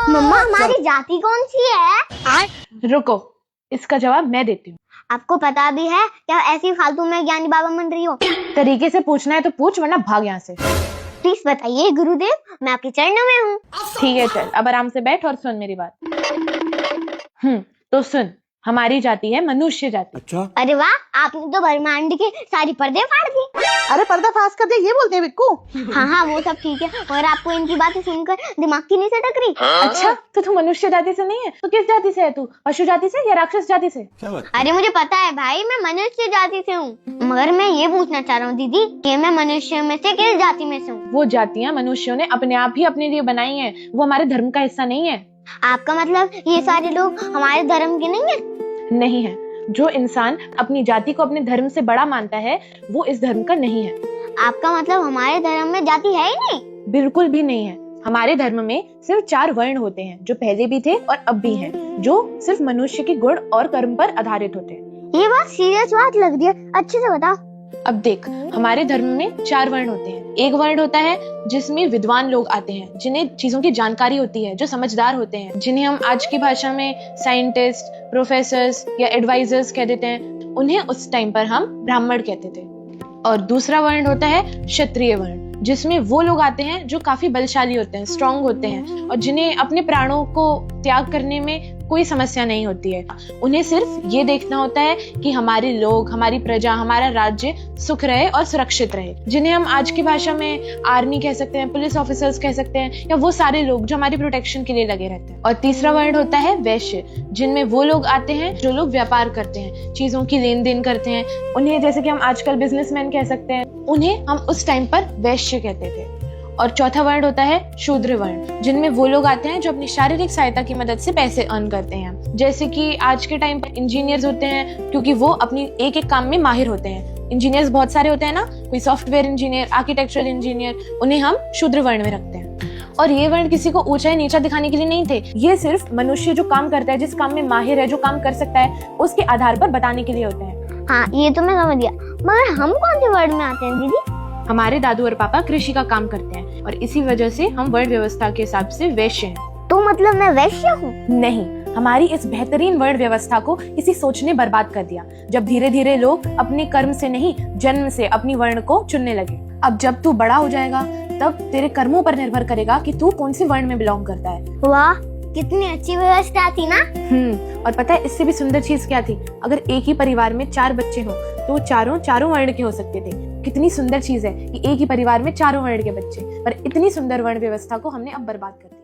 मम्मा हमारी जाति कौन सी है? रुको, इसका जवाब मैं देती हूँ। आपको पता भी है क्या ऐसी फालतू में ज्ञानी बाबा बन रही हो? तरीके से पूछना है तो पूछ, वरना भाग यहाँ से। प्लीज बताइए गुरुदेव, मैं आपके चरणों में हूँ। ठीक है, चल अब आराम से बैठ और सुन मेरी बात। तो सुन, हमारी जाति है मनुष्य जाति। अच्छा, अरे वाह, आपने तो ब्रह्मांड के सारी पर्दे फाड़ दी। अरे पर्दा फाश कर दे, ये बोलते हैं बिक्कू। हाँ वो सब ठीक है, और आपको इनकी बातें सुनकर दिमाग की नहीं सटक रही? अच्छा, तो तू मनुष्य जाति से नहीं है, तो किस जाति से है तू? पशु जाति से या राक्षस जाति से? क्या बात? अरे मुझे पता है भाई, मैं मनुष्य जाति से हूँ, मगर मैं ये पूछना चाह रहा हूँ दीदी कि मैं मनुष्य में से किस जाति में से हूँ? वो जातियाँ मनुष्यों ने अपने आप ही अपने लिए बनाई हैं, वो हमारे धर्म का हिस्सा नहीं है। आपका मतलब ये सारे लोग हमारे धर्म के नहीं है? नहीं है। जो इंसान अपनी जाति को अपने धर्म से बड़ा मानता है, वो इस धर्म का नहीं है। आपका मतलब हमारे धर्म में जाति है ही नहीं? बिल्कुल भी नहीं है। हमारे धर्म में सिर्फ 4 वर्ण होते हैं, जो पहले भी थे और अब भी हैं, जो सिर्फ मनुष्य के गुण और कर्म पर आधारित होते हैं। ये बात सीरियस बात लग रही है, अच्छे से बताओ। अब देख, हमारे धर्म में 4 वर्ण होते हैं। एक वर्ण होता है जिसमें विद्वान लोग आते हैं, जिन्हें चीजों की जानकारी होती है, जो समझदार होते हैं, जिन्हें हम आज की भाषा में साइंटिस्ट, प्रोफेसर्स या एडवाइजर्स कह देते हैं। उन्हें उस टाइम पर हम ब्राह्मण कहते थे। और दूसरा वर्ण होता है क्षत्रिय वर्ण, जिसमें वो लोग आते हैं जो काफी बलशाली होते हैं, स्ट्रांग होते हैं, और जिन्हें अपने प्राणों को त्याग करने में कोई समस्या नहीं होती है। उन्हें सिर्फ ये देखना होता है कि हमारे लोग, हमारी प्रजा, हमारा राज्य सुख रहे और सुरक्षित रहे, जिन्हें हम आज की भाषा में आर्मी कह सकते हैं, पुलिस ऑफिसर्स कह सकते हैं, या वो सारे लोग जो हमारी प्रोटेक्शन के लिए लगे रहते हैं। और तीसरा वर्ण होता है वैश्य, जिनमें वो लोग आते हैं जो लोग व्यापार करते हैं, चीजों की लेन देन करते हैं। उन्हें, जैसे कि हम आजकल बिजनेसमैन कह सकते हैं, उन्हें हम उस टाइम पर वैश्य कहते थे। और चौथा वर्ण होता है शूद्र वर्ण, जिनमें वो लोग आते हैं जो अपनी शारीरिक सहायता की मदद से पैसे अर्न करते हैं। जैसे कि आज के टाइम पर इंजीनियर्स होते हैं, क्योंकि वो अपनी एक एक काम में माहिर होते हैं। इंजीनियर्स बहुत सारे होते हैं ना, कोई सॉफ्टवेयर इंजीनियर, आर्किटेक्चरल इंजीनियर, उन्हें हम शूद्र वर्ण में रखते हैं। और ये वर्ण किसी को ऊंचा या नीचा दिखाने के लिए नहीं थे, ये सिर्फ मनुष्य जो काम करता है, जिस काम में माहिर है, जो काम कर सकता है, उसके आधार पर बताने के लिए होते हैं। हाँ ये तो मैं समझ गया, मगर हम कौन से वर्ण में आते हैं दीदी? हमारे दादू और पापा कृषि का काम करते हैं, और इसी वजह से हम वर्ण व्यवस्था के हिसाब से वैश्य हैं। तो मतलब मैं वैश्य हूँ? नहीं, हमारी इस बेहतरीन वर्ण व्यवस्था को किसी सोच ने बर्बाद कर दिया, जब धीरे धीरे लोग अपने कर्म से नहीं, जन्म से अपनी वर्ण को चुनने लगे। अब जब तू बड़ा हो जाएगा, तब तेरे कर्मों पर निर्भर करेगा कि तू कौन सी वर्ण में बिलोंग करता है। वाह, कितनी अच्छी व्यवस्था थी ना। और पता है इससे भी सुंदर चीज क्या थी? अगर एक ही परिवार में 4 बच्चे हो, तो चारों वर्ण के हो सकते थे। कितनी सुंदर चीज है कि एक ही परिवार में 4 वर्ण के बच्चे, पर इतनी सुंदर वर्ण व्यवस्था को हमने अब बर्बाद कर दिया।